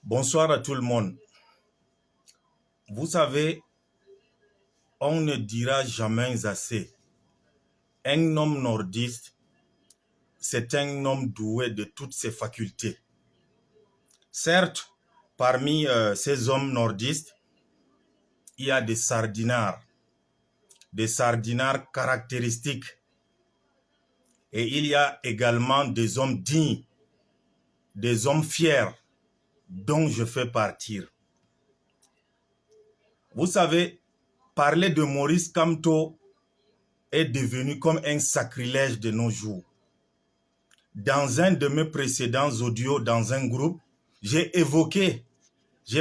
Bonsoir à tout le monde. Vous savez, on ne dira jamais assez. Un homme nordiste, c'est un homme doué de toutes ses facultés. Certes, parmi ces hommes nordistes, il y a des sardinards caractéristiques. Et il y a également des hommes dignes, des hommes fiers, dont je fais partir. Vous savez, parler de Maurice Kamto est devenu comme un sacrilège de nos jours. Dans un de mes précédents audios dans un groupe, j'ai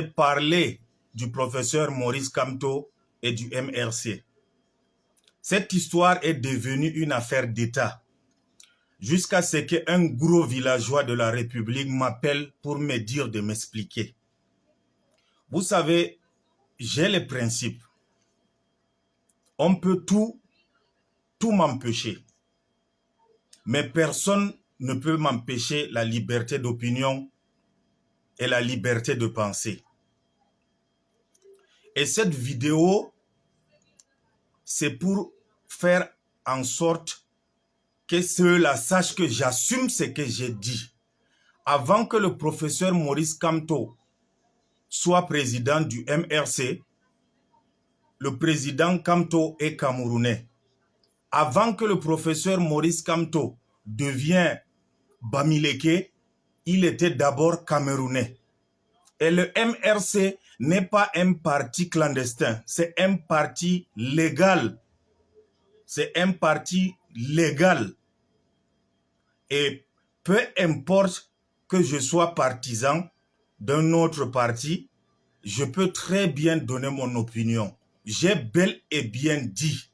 parlé du professeur Maurice Kamto et du MRC. Cette histoire est devenue une affaire d'État, jusqu'à ce qu'un gros villageois de la République m'appelle pour me dire de m'expliquer. Vous savez, j'ai les principes. On peut tout m'empêcher. Mais personne ne peut m'empêcher la liberté d'opinion et la liberté de penser. Et cette vidéo, c'est pour faire en sorte que ceux-là sachent que j'assume ce que j'ai dit. Avant que le professeur Maurice Kamto soit président du MRC, le président Kamto est camerounais. Avant que le professeur Maurice Kamto devienne Bamileke, il était d'abord camerounais. Et le MRC n'est pas un parti clandestin, c'est un parti légal. C'est un parti légal. Et peu importe que je sois partisan d'un autre parti, je peux très bien donner mon opinion. J'ai bel et bien dit.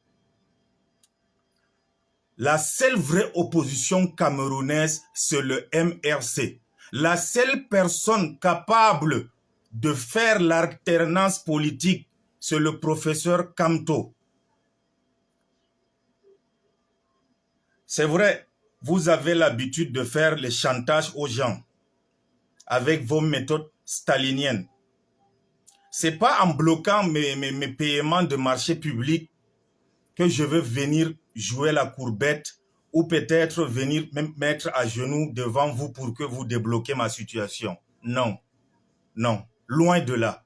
La seule vraie opposition camerounaise, c'est le MRC. La seule personne capable de faire l'alternance politique, c'est le professeur Kamto. C'est vrai, vous avez l'habitude de faire les chantages aux gens avec vos méthodes staliniennes. C'est pas en bloquant mes paiements de marché public que je veux venir jouer la courbette ou peut-être venir me mettre à genoux devant vous pour que vous débloquiez ma situation. Non, non, loin de là.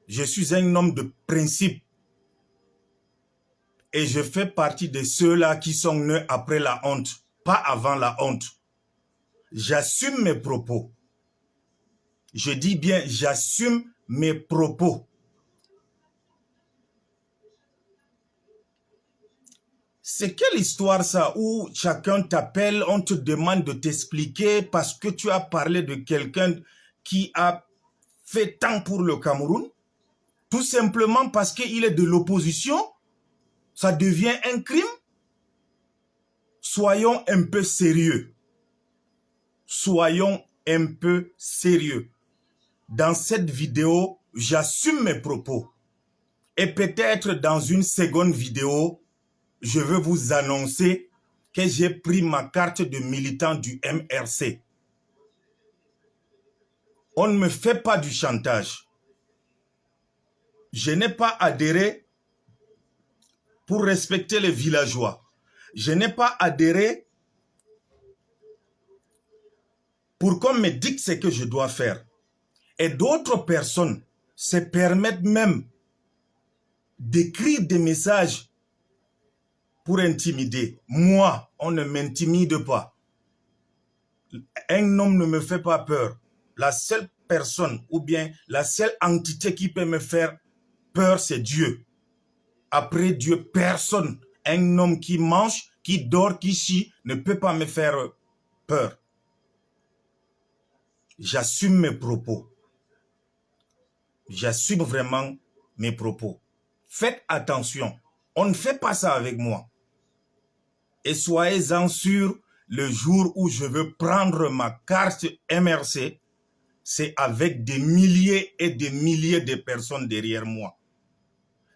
Je suis un homme de principe et je fais partie de ceux-là qui sont nés après la honte, pas avant la honte. J'assume mes propos. Je dis bien, j'assume mes propos. C'est quelle histoire ça où chacun t'appelle, on te demande de t'expliquer parce que tu as parlé de quelqu'un qui a fait tant pour le Cameroun? Tout simplement parce qu'il est de l'opposition? Ça devient un crime? Soyons un peu sérieux. Soyons un peu sérieux. Dans cette vidéo, j'assume mes propos. Et peut-être dans une seconde vidéo, je veux vous annoncer que j'ai pris ma carte de militant du MRC. On ne me fait pas du chantage. Je n'ai pas adhéré pour respecter les villageois. Je n'ai pas adhéré pour qu'on me dise ce que je dois faire. Et d'autres personnes se permettent même d'écrire des messages pour intimider. Moi, on ne m'intimide pas. Un homme ne me fait pas peur. La seule personne ou bien la seule entité qui peut me faire peur, c'est Dieu. Après Dieu, personne. Un homme qui mange, qui dort, qui chie, ne peut pas me faire peur. J'assume mes propos. J'assume vraiment mes propos. Faites attention. On ne fait pas ça avec moi. Et soyez-en sûrs, le jour où je veux prendre ma carte MRC, c'est avec des milliers et des milliers de personnes derrière moi.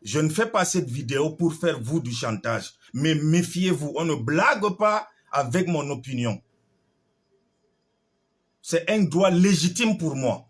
Je ne fais pas cette vidéo pour faire vous du chantage. Mais méfiez-vous, on ne blague pas avec mon opinion. C'est un droit légitime pour moi.